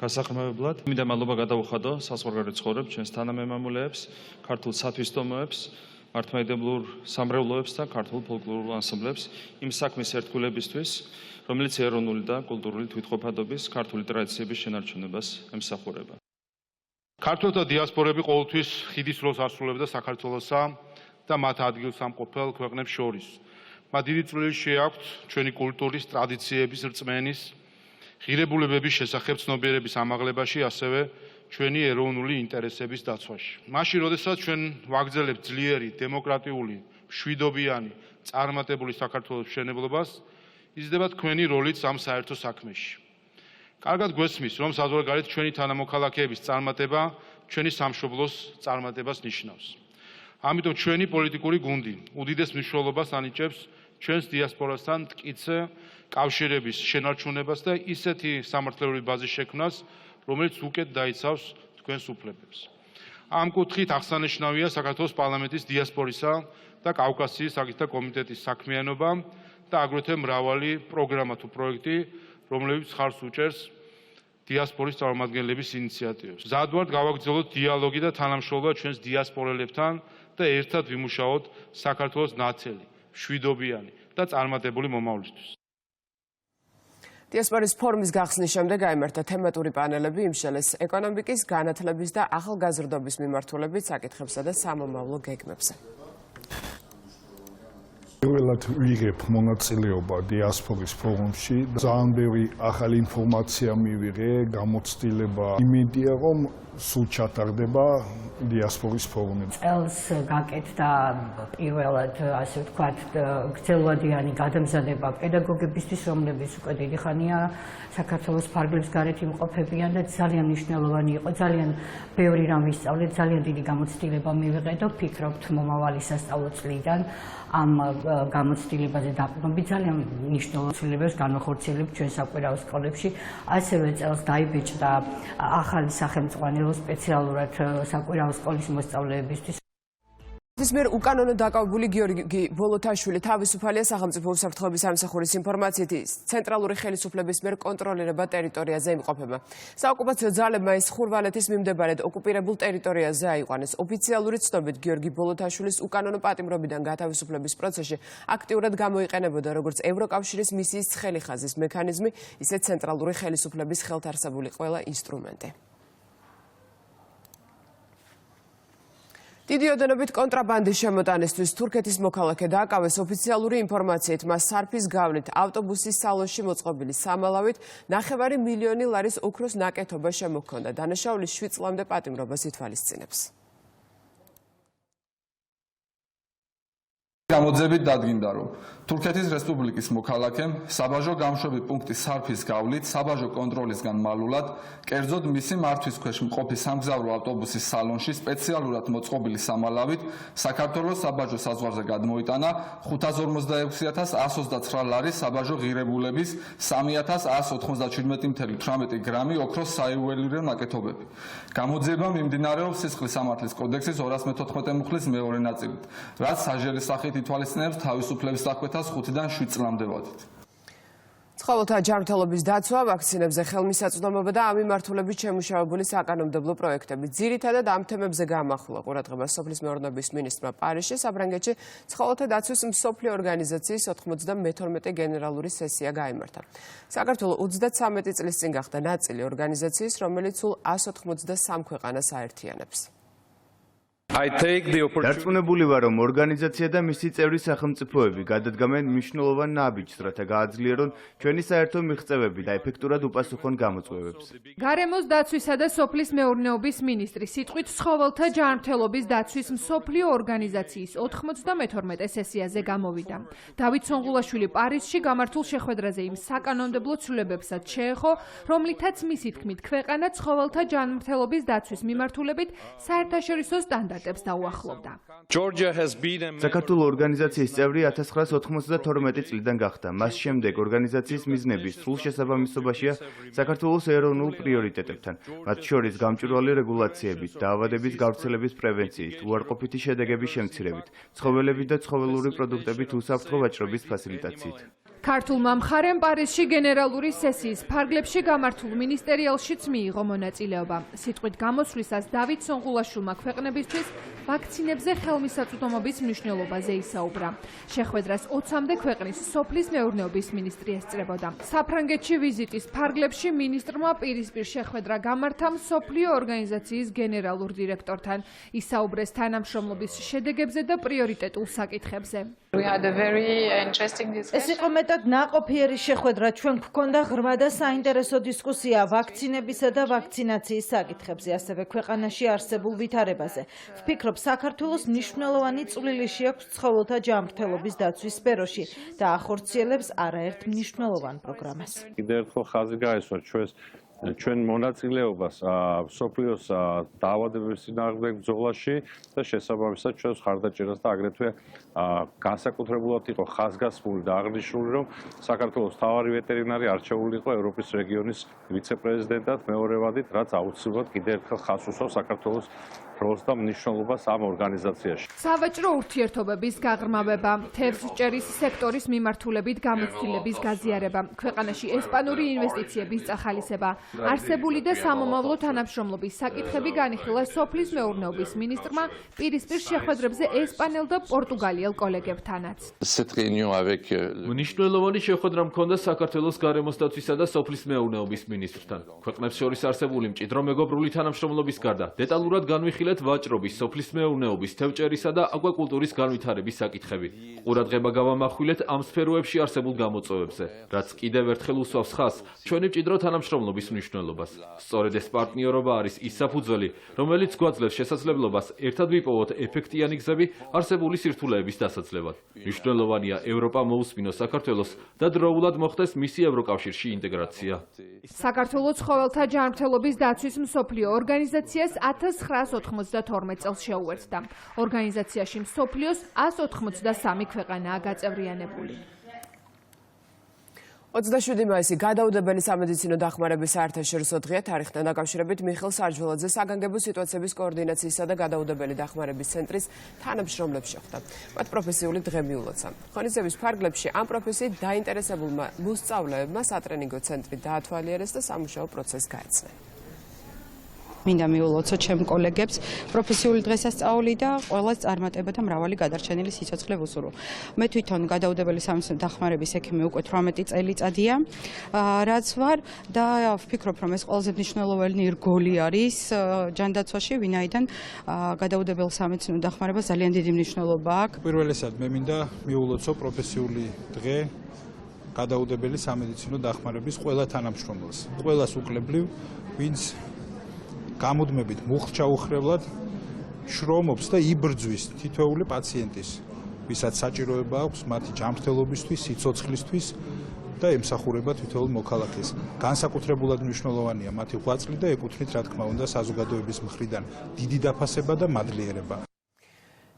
გასაყრმავებლად. მინდა მადლობა გადავუხადო საზღვარგარეთ ცხოვრებ ჩვენს თანამემამულეებს, ქართულ სათვისტომოებს, მართლმადიდებლურ სამრევლოებს და ქართულ ფოლკლორულ ანსამბლებს იმ საქმის ერთგულებისთვის, რომელიც ეროვნული და კულტურული თვითყოფადობის, ქართული ტრადიციების შენარჩუნებას ემსახურება. ქართველთა დიასპორები ყოველთვის ხიდის როლს ასრულებდა საქართველოსა და მათ ადგილსამყოფელ ქვეყნებს შორის. მათ დიდი წვლილი შეაქვთ ჩვენი კულტურის, ტრადიციების რწმენის, ღირებულებების შესახებ ცნობიერების ამაღლებაში, ასევე ჩვენი ეროვნული ინტერესების დაცვაში. მაშინ, როდესაც ჩვენ ვაგრძელებთ ძლიერი, დემოკრატიული, მშვიდობიანი, წარმატებული საქართველოს მშენებლობას, იზრდება თქვენი როლიც ამ საერთო საქმეში. კარგად გვესმის, რომ საზღვარგარეთ ჩვენი თანამოქალაქეების წარმატება ჩვენი სამშობლოს წარმატებას ნიშნავს. ამიტომ ჩვენი პოლიტიკური გუნდი უდიდეს მნიშვნელობას ანიჭებს ჩვენს დიასპორასთან მტკიცე კავშირების შენარჩუნებას და ისეთი სამართლებრივი ბაზის შექმნას, რომელიც უკეთ დაიცავს თქვენს უფლებებს. ამ კუთხით აღსანიშნავია საქართველოს პარლამენტის დიასპორისა და კავკასიის საკითხთა კომიტეტის საქმიანობა და აგრეთვე მრავალი პროგრამა თუ პროექტი, რომლებიც ხარს უჭერს დიასპორის წარმომადგენლების ინიციატივებს. მზად ვართ გავაგრძელოთ დიალოგი და თანამშრომლობა ჩვენს დიასპორელებთან და ერთად ვიმუშაოთ საქართველოს ნათელი, მშვიდობიანი და წარმატებული მომავლისთვის. დიასპორის ფორუმის გახსნის შემდეგ გაიმართა თემატური პანელები იმშელეს ეკონომიკის, განათლების და ახალგაზრდობის მიმართულებით საკითხებსა და სამომავლო გეგმებზე. პირველად ვიღებ მონაწილეობა დიასპორის ფორუმში. ძალიან ბევრი ახალი ინფორმაცია მივიღე, გამოცდილება. იმედია, რომ სულ ჩატარდება დიასპორის ფორუმი. წელს გაკეთდა პირველად, ასე ვთქვათ, გრძელვადიანი გადამზადება პედაგოგებისთვის, რომლებიც უკვე დიდი ხანია საქართველოს ფარგლებს გარეთ იმყოფებიან და ძალიან მნიშვნელოვანი იყო, ძალიან ბევრი რამ ვისწავლეთ, ძალიან დიდი გამოცდილება მივიღე და ვფიქრობთ მომავალი სასწავლო წლიდან ამ გამოცდილებაზე დაყრდნობით ძალიან მნიშვნელოვან ცვლილებებს განვახორციელებთ ჩვენ საკვირაო სკოლებში. ასევე წელს დაიბეჭდა ახალი სახელმწიფო სპეციალურად საკვირაო სკოლის მოსწავლეებისთვის. ის მიერ უკანონო დაკავებული გიორგი ბოლოთაშვილი თავისუფალია სახელმწიფო უსაფრთხოების სამსახურის ინფორმაციით ცენტრალური ხელისუფლების მიერ კონტროლირება ტერიტორიაზე იმყოფება. საოკუპაციო ძალებმა ეს ხურვალეთის მიმდებარედ ოკუპირებულ ტერიტორიაზე აიყვანეს. ოფიციალური ცნობით გიორგი ბოლოთაშვილის უკანონო პატიმრობიდან გათავისუფლების პროცესში აქტიურად გამოიყენებოდა როგორც ევროკავშირის მისიის ცხელი ხაზის მექანიზმი, ისე ცენტრალური ხელისუფლების ხელთ არსებული ყველა ინსტრუმენტი. დიდი ოდენობით კონტრაბანდის შემოტანისთვის თურქეთის მოქალაქე დააკავეს. ოფიციალური ინფორმაციით მას სარფის გავლით ავტობუსის სალონში მოწყობილი სამალავით 9 მილიონი ლარის ოქროს ნაკეთობა შემოჰქონდა. დანაშაულის 7 წლამდე პატიმრობას ითვალისწინებს. გამოძებით დადგინდა, რომ თურქეთის რესპუბლიკის მოქალაქემ საბაჟო გამშვები პუნქტის სარფის გავლით საბაჟო კონტროლისგან მალულად, კერძოდ მისი მართვის ქვეშ მყოფი სამგზავრო ავტობუსის სალონში სპეციალურად მოწყობილი სამალავით საქართველოს საბაჟო საზღვარზე გადმოიტანა 556.129 ლარის საბაჟო ღირებულების 3197.18 გრამი ოქროს საიუველირო ნაკეთობები. გამოძიება მიმდინარეობს სისხლის სამართლის კოდექსის 214 მუხლის მეორე ნაწილით, რაც საჟერის სახით ითვალისწინებს თავისუფლების დაკვეთას 5-დან 7 წლამდე ვადით. ცხოველთა ჯანმრთელობის დაცვა, ვაქცინებზე ხელმისაწვდომობა და ამ მიმართულებით შემუშავებული საკანონმდებლო პროექტები. ძირითადად ამ თემებზე გაამახვილა ყურადღება სოფლის მეურნეობის მინისტრმა პარიზში, საფრანგეთში ცხოველთა დაცვის მსოფლიო ორგანიზაციის 92 გენერალური სესია გაიმართა. საქართველო 33 წლის წინ გახდა ნაწილი ორგანიზაციის, რომელიც სულ 193 ქვეყანას აერთიანებს. დარწმუნებული ვარ, რომ ორგანიზაცია და მისი წევრი სახელმწიფოები გადადგამენ მნიშვნელოვან ნაბიჯს, რათა გააძლიერონ ჩვენი საერთო მიღწევები და ეფექტურად უპასუხონ გამოწვევებს. გარემოს დაცვისა და სოფლის მეურნეობის მინისტრი სიტყვით ცხოველთა ჯანმრთელობის დაცვის მსოფლიო ორგანიზაციის 92 სესიაზე გამოვიდა. დავით სონღულაშვილი პარიზში გამართულ შეხვედრაზე იმ საკანონმდებლო ცვლილებებსაც შეეხო, რომლითაც მისი თქმით ქვეყანა ცხოველთა ჯანმრთელობის დაცვის მიმართულებით საერთაშორისო სტანდარტებს დაუახლოვდა. საქართველოს ორგანიზაციის წევრი 1992 წლიდან გახდა. მას შემდეგ ორგანიზაციის მიზნების სრულ შესაბამისობაშია საქართველოს ეროვნულ პრიორიტეტებთან, მათ შორის გამჭვირვალე რეგულაციებით, დაავადების გავრცელების პრევენციით, უარყოფითი შედეგების შემცირებით, ცხოველებით და ცხოველური პროდუქტებით უსაფრთხო ვაჭრობის ფასილიტაციით. ქართულმა მხარემ პარიზში გენერალური სესიის ფარგლებში გამართულ მინისტერიალშიც მიიღო მონაწილეობა. სიტყვით გამოსვლისას დავით სონღულაშვილმა ქვეყნებისთვის ვაქცინებზე ხელმისაწვდომობის მნიშვნელობაზე ისაუბრა. შეხვედრას 20-მდე ქვეყნის სოფლის მეურნეობის მინისტრი ესწრებოდა. საფრანგეთში ვიზიტის ფარგლებში მინისტრმა პირისპირ შეხვედრა გამართა მსოფლიო ორგანიზაციის გენერალურ დირექტორთან. ისაუბრეს თანამშრომლობის შედეგებზე და პრიორიტეტულ საკითხებზე. ეს იყო მეტად ნაყოფიერი შეხვედრა. ჩვენ გვქონდა ღრმა და საინტერესო დისკუსია ვაქცინებისა და ვაქცინაციის საკითხებზე, ასევე ქვეყანაში არსებულ ვითარებაზე. ვფიქრობ, საქართველოს მნიშვნელოვანი წვლილი შეაქვს ცხოველთა ჯანმრთელობის დაცვის სფეროში და ახორციელებს არაერთ მნიშვნელოვან პროგრამას. კიდევ ერთხელ ხაზი გაესვა ჩვენ მონაწილეობას მსოფლიოს დაავადებების წინააღმდეგ ბრძოლაში და შესაბამისად ჩვენს ხარდაჭერას და აგრეთვე განსაკუთრებულად იყო ხაზგასმული და აღნიშნული, რომ საქართველოს მთავარი ვეტერინარი არჩეული იყო ევროპის რეგიონის ვიცე-პრეზიდენტად მეორე ვადით, რაც აუცილებლად კიდევ ერთხელ ხაზს უსვამს საქართველოს როლს და მნიშვნელობას ამ ორგანიზაციაში. სავაჭრო ურთიერთობების გაღრმავება, თევზჭერის სექტორის მიმართულებით გამოცდილების გაზიარება, ქვეყანაში ესპანური ინვესტიციების წახალისება, არსებული და სამომავლო თანამშრომლობის საკითხები განიხილა სოფლის მეურნეობის მინისტრმა პირისპირ შეხვედრებზე ესპანელ და პორტუგალიელ კოლეგებთანაც. მნიშვნელოვანი შეხვედრა მქონდა საქართველოს გარემოს დაცვისა და სოფლის მეურნეობის მინისტრთან. ქვეყნებს შორის არსებული მჭიდრო მეგობრული თანამშრომლობის გარდა დეტალურად განვიხილეთ ვაჭრობის, სოფლის მეურნეობის, თევზჭერისა და აკვაკულტურის განვითარების საკითხები. ყურადღება გავამახვილეთ ამ სფეროებში არსებულ გამოწვევებზე, რაც კიდევ ერთხელ უსვავს ხაზს ჩვენი მჭიდრო თანამშრომლობის მნიშვნელობას. სწორედ ეს პარტნიორობა არის ის საფუძველი, რომელიც გვაძლევს შესაძლებლობას ერთად ვიპოვოთ ეფექტიანი გზები არსებული სირთულეების დასაძლევად. მნიშვნელოვანია ევროპა მოусმინოს საქართველოს და დროულად მოხდეს მისი ევროკავშირში ინტეგრაცია. საქართველოს ცხოველთა ჯანმრთელობის დაცვის მსოფლიო ორგანიზაციას 1992 წელს შეუერთდა. ორგანიზაციაში მსოფლიოს 183 ქვეყანაა გაწევრიანებული. 27 მაისი გადაუდებელი სამედიცინო დახმარების საერთაშორისო დღეა. თარიღთან დაკავშირებით მიხეილ სარჯველაძე საგანგებო სიტუაციების კოორდინაციისა და გადაუდებელი დახმარების ცენტრის თანამშრომლებს შეხვდა. მათ პროფესიული დღე მიულოცა. ღონისძიების ფარგლებში ამ პროფესიით დაინტერესებულმა მოსწავლეებმა სატრენინგო ცენტრი დაათვალიერეს და სამუშაო პროცესს გაეცნეს. მინდა მიულოცო ჩემ კოლეგებს პროფესიული დღესასწაული და ყველას წარმატება და მრავალი გადარჩენილი სიცოცხლე ვუსურვო. მე თვითონ გადაუდებელი სამედიცინო დახმარების ექიმი უკვე 18 წელიწადია, რაც ვარ და ვფიქრობ, რომ ეს ყველაზე მნიშვნელოვანი რგოლი არის ჯანდაცვაში, ვინაიდან გადაუდებელ სამედიცინო დახმარებას ძალიან დიდი მნიშვნელობა აქვს. პირველესად მე მინდა მიულოცო პროფესიული დღე გადაუდებელი სამედიცინო დახმარების ყველა თანამშრომელს, ყველას უკლებლივ, ვინც გამუდმებით მუხლჩაუხრებლად შრომობს და იბრძვის თითოეული პაციენტის, ვისაც საჭიროება აქვს მათი ჯანმრთელობისთვის, სიცოცხლისთვის და ემსახურება თითოეულ მოქალაქეს. განსაკუთრებულად მნიშვნელოვანია მათი ღვაწლი და ეკუთვნით, რა თქმა უნდა, საზოგადოების მხრიდან დიდი დაფასება და მადლიერება.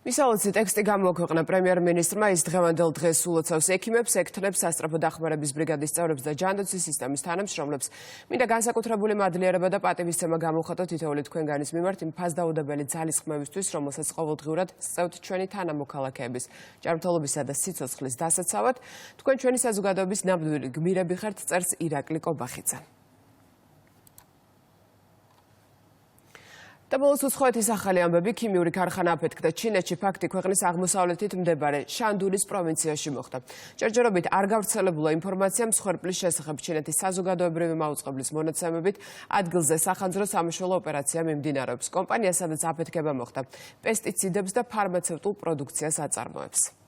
მისალოცი ტექსტი გამოაქვეყნა პრემიერ-მინისტრმა. ის დღევანდელ დღეს ულოცავს ექიმებს, ექთნებს, სასწრაფო დახმარების ბრიგადის წევრებს და ჯანდაცვის სისტემის თანამშრომლებს. მინდა განსაკუთრებული მადლიერება და პატივისცემა გამოვხატო თითოეული თქვენგანის მიმართ იმ ფასდაუდებელი ძალისხმევისთვის, რომელსაც ყოველდღიურად სწევთ ჩვენი თანამოქალაქეების ჯანმრთელობისა და სიცოცხლის დასაცავად. თქვენ ჩვენი საზოგადოების ნამდვილი გმირები ხართ, წერს ირაკლი კობახიძე. და ბოლოს უცხოეთის ახალი ამბები ქიმიური ქარხანა აფეთქდა ჩინეთში ფაქტი ქვეყნის აღმოსავლეთით მდებარე შანდულის პროვინციაში მოხდა. ჯერჯერობით არ გავრცელებულა ინფორმაცია მსხვერპლის შესახებ ჩინეთის საზოგადოებრივი მაუწყებლის მონაცემებით ადგილზე სახანძრო სამშველო ოპერაცია მიმდინარეობს. კომპანია, სადაც აფეთქება მოხდა, პესტიციდებს და ფარმაცევტულ პროდუქციას აწარმოებს.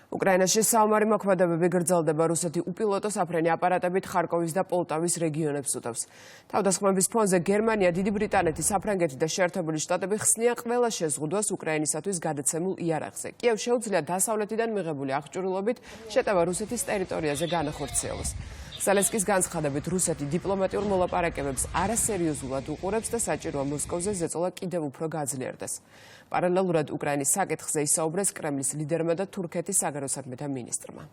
უკრაინაში საომარი მოქმედებები გრძელდება. რუსეთი უპილოტო საფრენი აპარატებით ხარკოვის და პოლტავის რეგიონებს უდავს. თავდასხმების ფონზე გერმანია, დიდი ბრიტანეთი, საფრანგეთი და შეერთებული შტატები ხსნიან ყველა შეზღუდვას უკრაინისათვის გადაცემულ იარაღზე. კიევს შეუძლია დასავლეთიდან მიღებული აღჭურვილობით შეტევა რუსეთის ტერიტორიაზე განახორციელოს. ზალენსკის განცხადებით, რუსეთი დიპლომატიურ მოლაპარაკებებს არასერიოზულად უყურებს და საჭიროა მოსკოვზე ზეწოლა კიდევ უფრო გაძლიერდეს. პარალელურად უკრაინის საკითხზე ისაუბრეს კრემლის ლიდერმა და თურქეთის საგარეო საქმეთა მინისტრმა.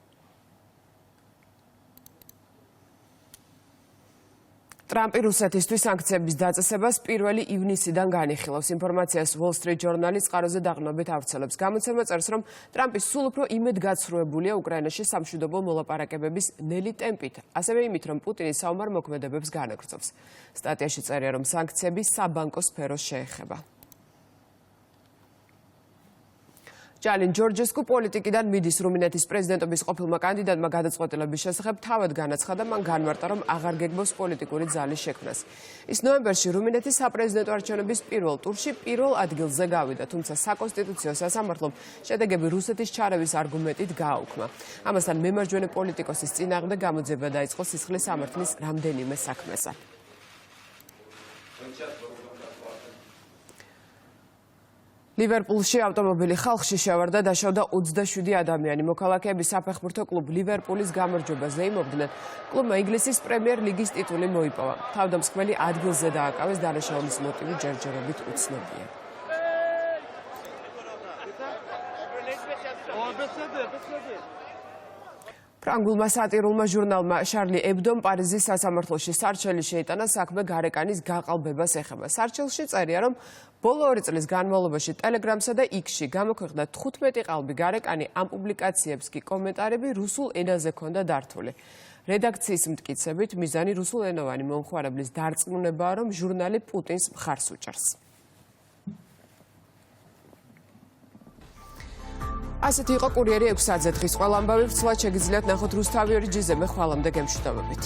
ტრამპი რუსეთისთვის სანქციების დაწესებას 1 ივნისიდან განიხილავს. ინფორმაციას Wall Street Journal-ის წყაროზე დაყრდნობით ავრცელებს. გამოცემა წერს, რომ ტრამპი სულ უფრო იმედგაცრუებულია უკრაინაში სამშვიდობო მოლაპარაკებების ნელი ტემპით, ასევე იმით, რომ პუტინი საომარ მოქმედებებს განაგრძობს. სტატიაში წერია, რომ სანქციები საბანკო სფეროს შეეხება. ჯალინ ჯორჯესკუ პოლიტიკიდან მიდის. რუმინეთის პრეზიდენტობის ყოფილმა კანდიდატმა გადაწყვეტილების შესახებ თავად განაცხადა, მან განმარტა, რომ აღარ გეგმავს პოლიტიკური ძალის შექმნას. ის ნოემბერში რუმინეთის საპრეზიდენტო არჩევნების პირველ ტურში პირველ ადგილზე გავიდა, თუმცა საკონსტიტუციო სასამართლომ შედეგები რუსეთის ჩარევის არგუმენტით გააუქმა. ამასთან მემარჯვენე პოლიტიკოსის წინააღმდეგ გამოძიება დაიწყო სისხლის სამართლის რამდენიმე საქმეზე. ლივერპულში ავტომობილი ხალხში შევარდა, დაშავდა 27 ადამიანი. მოქალაქეები საფეხბურთო კლუბ ლივერპულის გამარჯვებაზე იმობდნენ. კლუბმა ინგლისის პრემიერ ლიგის ტიტული მოიპოვა. თავდამსხმელი ადგილზე დააკავეს, დანაშაულის მოტივი ჯერჯერობით უცნობია. ფრანგულმა სატირულმა ჟურნალმა შარლი ებდომ პარიზის სასამართლოში სარჩელი შეიტანა, საქმე გარეკანის გაყალბებას ეხება. სარჩელში წერია, რომ ბოლო 2 წლის განმავლობაში ტელეგრამსა და X-ში გამოქვეყნდა 15 ყალბი გარეკანი, ამ პუბლიკაციებს კი კომენტარები რუსულ ენაზე ჰქონდა დართული. რედაქციის მტკიცებით, მიზანი რუსულენოვანი მომხმარებლის დარწმუნებაა, რომ ჟურნალი პუტინს მხარს უჭერს. ასეთი იყო კურიერი 6 საათზე დღის ყველა ამბავი. ვრცლად შეგიძლიათ ნახოთ რუსთავი 2G-ზე. მე ხვალამდე გემშვიდობებით.